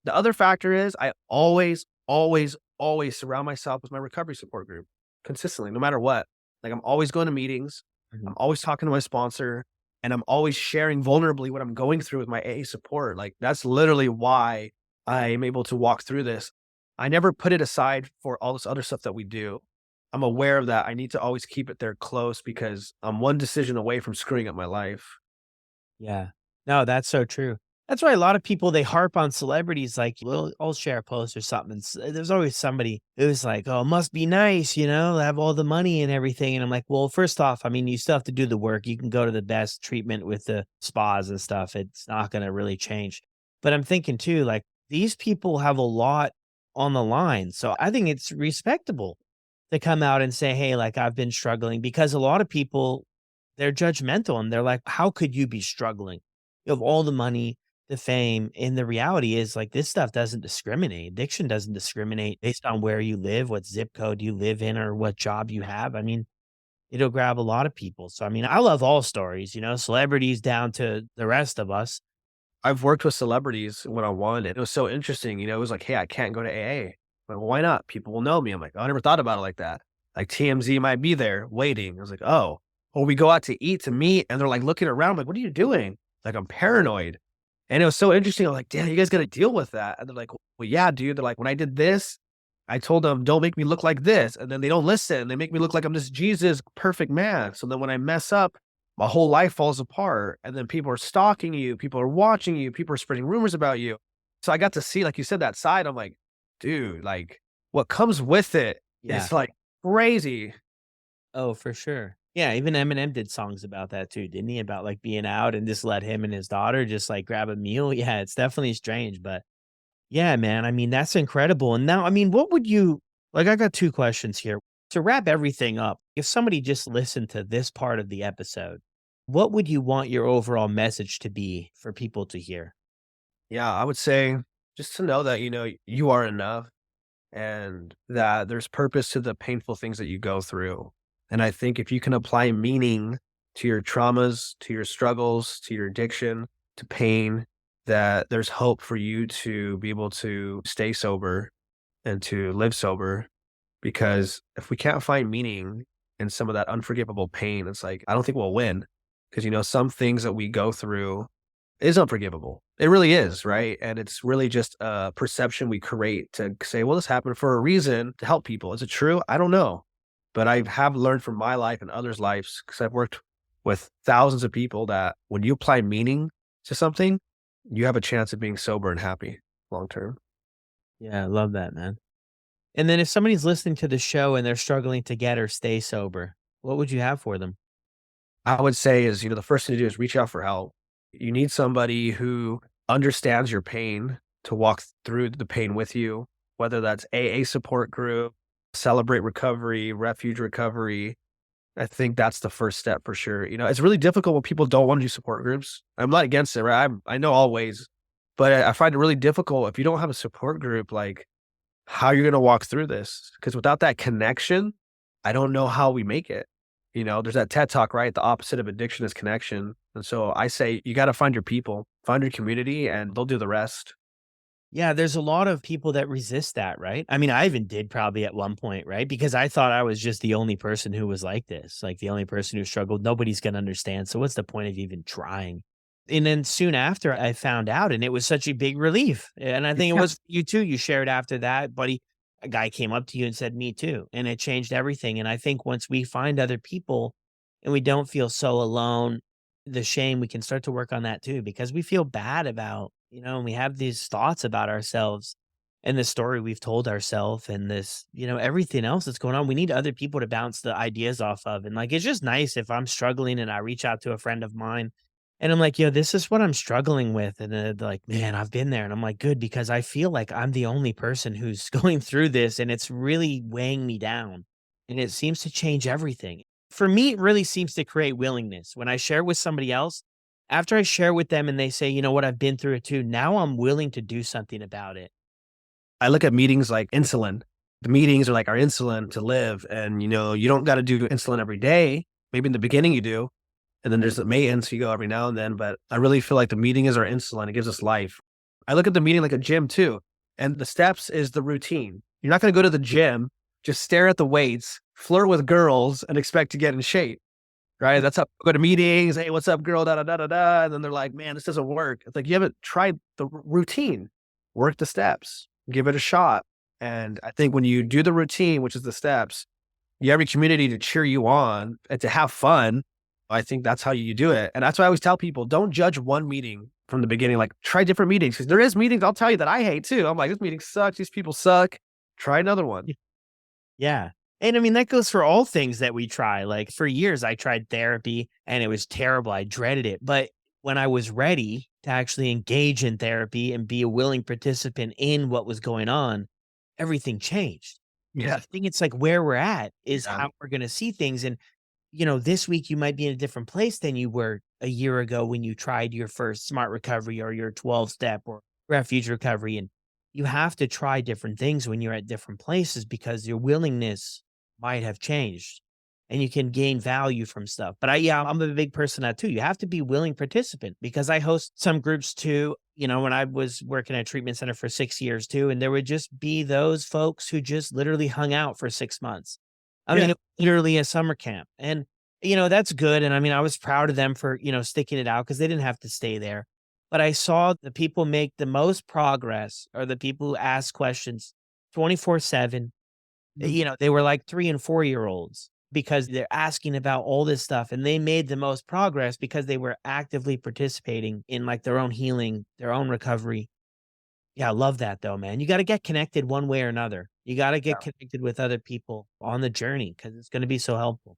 The other factor is I always, always, always surround myself with my recovery support group consistently, no matter what. Like I'm always going to meetings. Mhm. I'm always talking to my sponsor and I'm always sharing vulnerably what I'm going through with my AA support. Like that's literally why I'm able to walk through this. I never put it aside for all this other stuff that we do. I'm aware of that. I need to always keep it there close because I'm one decision away from screwing up my life. Yeah. No, that's so true. That's why a lot of people they harp on celebrities. Like, well, I'll share a post or something. There's always somebody who's like, "Oh, it must be nice, to have all the money and everything." And I'm like, "Well, first off, I mean, you still have to do the work. You can go to the best treatment with the spas and stuff. It's not going to really change." But I'm thinking too, like these people have a lot on the line, so I think it's respectable to come out and say, "Hey, like I've been struggling," because a lot of people they're judgmental and they're like, "How could you be struggling? You have all the money, the fame." And the reality is like this stuff doesn't discriminate. Addiction doesn't discriminate based on where you live, what zip code you live in, or what job you have. I mean, it'll grab a lot of people. So I mean, I love all stories, celebrities down to the rest of us. I've worked with celebrities one on one, and it was so interesting. It was like, hey, I can't go to AA. Like, well, why not? People will know me. I'm like, oh, I never thought about it like that. Like TMZ might be there waiting. I was like, oh, or we go out to eat to meet, and they're like looking around. I'm like, what are you doing? Like, I'm paranoid. And it was so interesting. I'm like, damn, you guys got to deal with that. And they're like, well, yeah, dude. They're like, when I did this, I told them, don't make me look like this. And then they don't listen. They make me look like I'm this Jesus perfect man. So then when I mess up, my whole life falls apart. And then people are stalking you. People are watching you. People are spreading rumors about you. So I got to see, like you said, that side. I'm like, dude, like what comes with it Yeah. is like crazy. Oh, for sure. Yeah, even Eminem did songs about that too, didn't he? About like being out and just let him and his daughter just like grab a meal. Yeah, it's definitely strange, but yeah, man. I mean, that's incredible. And now, I mean, what would you like? I got two questions here. To wrap everything up, if somebody just listened to this part of the episode, what would you want your overall message to be for people to hear? Yeah, I would say just to know that, you are enough and that there's purpose to the painful things that you go through. And I think if you can apply meaning to your traumas, to your struggles, to your addiction, to pain, that there's hope for you to be able to stay sober and to live sober. Because if we can't find meaning in some of that unforgivable pain, it's like, I don't think we'll win. Because, some things that we go through is unforgivable. It really is, right? And it's really just a perception we create to say, well, this happened for a reason to help people. Is it true? I don't know. But I have learned from my life and others' lives, because I've worked with thousands of people, that when you apply meaning to something, you have a chance of being sober and happy long term. Yeah, I love that, man. And then if somebody's listening to the show and they're struggling to get or stay sober, what would you have for them? I would say is, the first thing to do is reach out for help. You need somebody who understands your pain to walk through the pain with you, whether that's AA support group, Celebrate Recovery, Refuge Recovery. I think that's the first step for sure. It's really difficult when people don't want to do support groups. I'm not against it, right? I know all ways, but I find it really difficult if you don't have a support group, like how you're going to walk through this. Because without that connection, I don't know how we make it. There's that TED talk, right? The opposite of addiction is connection. And so I say you got to find your people, find your community, and they'll do the rest. Yeah, there's a lot of people that resist that, right? I mean, I even did probably at one point, right? Because I thought I was just the only person who was like this, like the only person who struggled. Nobody's going to understand. So what's the point of even trying? And then soon after I found out, and it was such a big relief. And I think it Yeah. was you too. You shared after that, buddy. A guy came up to you and said, "Me too." And it changed everything. And I think once we find other people and we don't feel so alone, the shame, we can start to work on that too, because we feel bad about, and we have these thoughts about ourselves and the story we've told ourselves and this, everything else that's going on. We need other people to bounce the ideas off of. And like, it's just nice if I'm struggling and I reach out to a friend of mine and I'm like, yo, this is what I'm struggling with. And they're like, man, I've been there. And I'm like, good, because I feel like I'm the only person who's going through this and it's really weighing me down. And it seems to change everything. For me, it really seems to create willingness. When I share with somebody else, after I share with them and they say, you know what, I've been through it too, now I'm willing to do something about it. I look at meetings like insulin. The meetings are like our insulin to live. And, you don't got to do insulin every day. Maybe in the beginning you do. And then there's the maintenance, you go every now and then. But I really feel like the meeting is our insulin. It gives us life. I look at the meeting like a gym too. And the steps is the routine. You're not going to go to the gym, just stare at the weights, flirt with girls, and expect to get in shape. Right? That's how go to meetings. Hey, what's up, girl? Da da da da da. And then they're like, man, this doesn't work. It's like you haven't tried the routine. Work the steps. Give it a shot. And I think when you do the routine, which is the steps, you have your community to cheer you on and to have fun. I think that's how you do it. And that's why I always tell people, don't judge one meeting from the beginning. Like try different meetings, because there is meetings I'll tell you that I hate too. I'm like, this meeting sucks. These people suck. Try another one. Yeah. And I mean, that goes for all things that we try. Like for years, I tried therapy and it was terrible. I dreaded it. But when I was ready to actually engage in therapy and be a willing participant in what was going on, everything changed. And I Yeah. think it's like where we're at is Yeah. how we're going to see things. And, this week you might be in a different place than you were a year ago when you tried your first smart recovery or your 12 step or refuge recovery. And you have to try different things when you're at different places because your willingness might have changed and you can gain value from stuff. But yeah, I'm a big person at too. You have to be willing participant because I host some groups too, when I was working at a treatment center for 6 years too, and there would just be those folks who just literally hung out for 6 months. I Yeah. mean, it was literally a summer camp and that's good. And I mean, I was proud of them for, sticking it out because they didn't have to stay there. But I saw the people make the most progress or the people who ask questions 24/7. Mhm. They were like 3 and 4 year olds because they're asking about all this stuff and they made the most progress because they were actively participating in like their own healing, their own recovery. Yeah, I love that though, man. You got to get connected one way or another. You got to get connected with other people on the journey because it's going to be so helpful.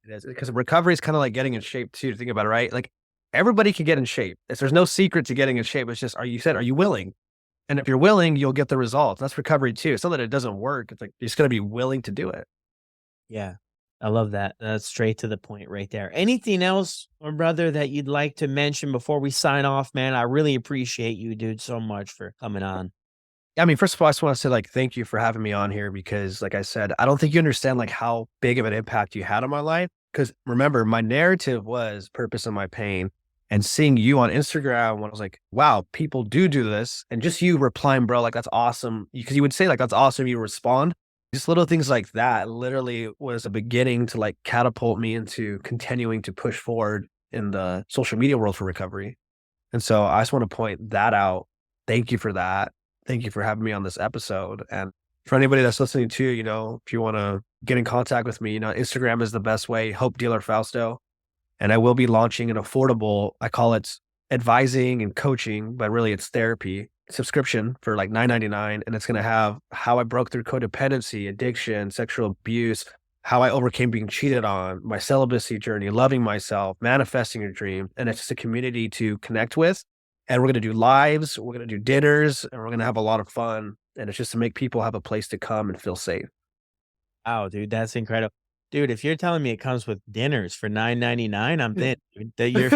It is because recovery is kind of like getting in shape too. To think about it, right? Like everybody can get in shape. There's no secret to getting in shape. It's just, are you willing? And if you're willing, you'll get the results. That's recovery too. It's not that it doesn't work. It's like you're just going to be willing to do it. Yeah. I love that. That's straight to the point right there. Anything else, my brother, that you'd like to mention before we sign off, man? I really appreciate you, dude, so much for coming on. I mean, first of all, I just want to say like thank you for having me on here because, like I said, I don't think you understand like how big of an impact you had on my life. Because remember, my narrative was purpose in my pain, and seeing you on Instagram when I was like, wow, people do this, and just you replying, bro, like that's awesome. Because you would say like that's awesome. You respond. Just little things like that literally was a beginning to like catapult me into continuing to push forward in the social media world for recovery. And so I just want to point that out. Thank you for that. Thank you for having me on this episode. And for anybody that's listening to, if you want to get in contact with me, Instagram is the best way, Hope Dealer Fausto. And I will be launching an affordable, I call it advising and coaching, but really it's therapy subscription for like $9.99. And it's going to have how I broke through codependency, addiction, sexual abuse, how I overcame being cheated on, my celibacy journey, loving myself, manifesting your dream. And it's just a community to connect with. And we're going to do lives, we're going to do dinners, and we're going to have a lot of fun. And it's just to make people have a place to come and feel safe. Oh, dude, that's incredible. Dude, if you're telling me it comes with dinners for $9.99, I'm in. Dude. That you're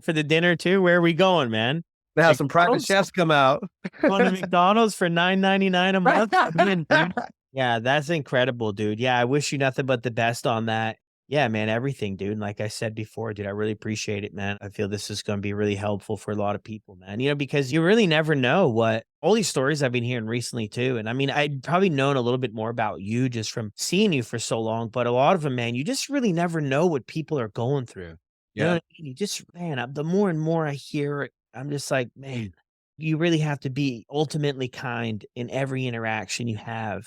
for the dinner too? Where are we going, man? They have some private chefs come out. Going to McDonald's for $9.99 a month? I'm in, dude. Yeah, that's incredible, dude. Yeah, I wish you nothing but the best on that. Yeah, man, everything, dude. And like I said before, dude, I really appreciate it, man. I feel this is going to be really helpful for a lot of people, man. Because you really never know what all these stories I've been hearing recently, too. And I mean, I'd probably known a little bit more about you just from seeing you for so long, but a lot of them, man, you just really never know what people are going through. You know what I mean? You just, man, the more and more I hear it, I'm just like, man, you really have to be ultimately kind in every interaction you have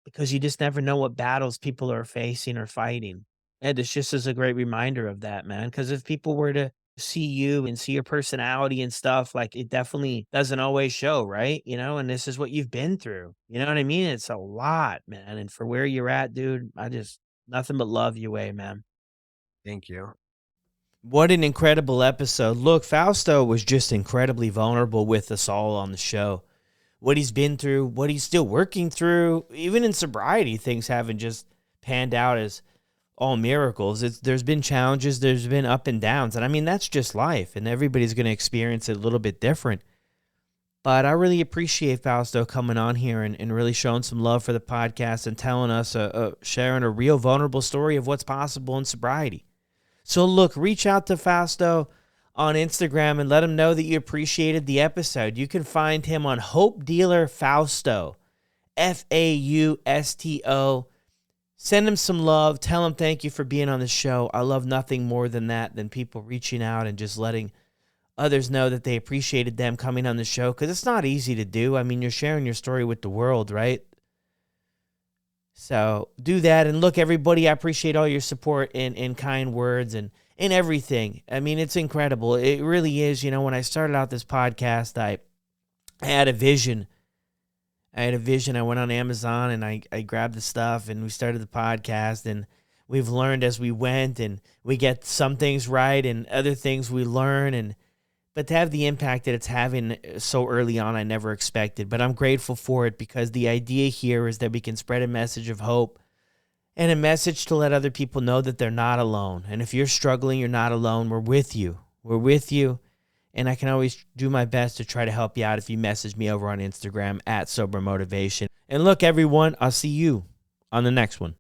because you just never know what battles people are facing or fighting. And this just is a great reminder of that, man. Because if people were to see you and see your personality and stuff, like it definitely doesn't always show, right? And this is what you've been through. You know what I mean? It's a lot, man. And for where you're at, dude, I just nothing but love your way, man. Thank you. What an incredible episode. Look, Fausto was just incredibly vulnerable with us all on the show. What he's been through, what he's still working through, even in sobriety, things haven't just panned out as all miracles. There's been challenges, there's been up and downs. And I mean, that's just life. And everybody's going to experience it a little bit different. But I really appreciate Fausto coming on here and really showing some love for the podcast and telling us, sharing a real vulnerable story of what's possible in sobriety. So look, reach out to Fausto on Instagram and let him know that you appreciated the episode. You can find him on Hope Dealer Fausto, Fausto. Send him some love. Tell him thank you for being on the show. I love nothing more than that, than people reaching out and just letting others know that they appreciated them coming on the show, because it's not easy to do. I mean, you're sharing your story with the world, right? So do that. And look, everybody, I appreciate all your support and kind words and everything. I mean, it's incredible. It really is. When I started out this podcast, I had a vision. I went on Amazon and I grabbed the stuff and we started the podcast, and we've learned as we went, and we get some things right and other things we learn. But to have the impact that it's having so early on, I never expected. But I'm grateful for it, because the idea here is that we can spread a message of hope and a message to let other people know that they're not alone. And if you're struggling, you're not alone. We're with you. We're with you. And I can always do my best to try to help you out if you message me over on Instagram @SoberMotivation. And look, everyone, I'll see you on the next one.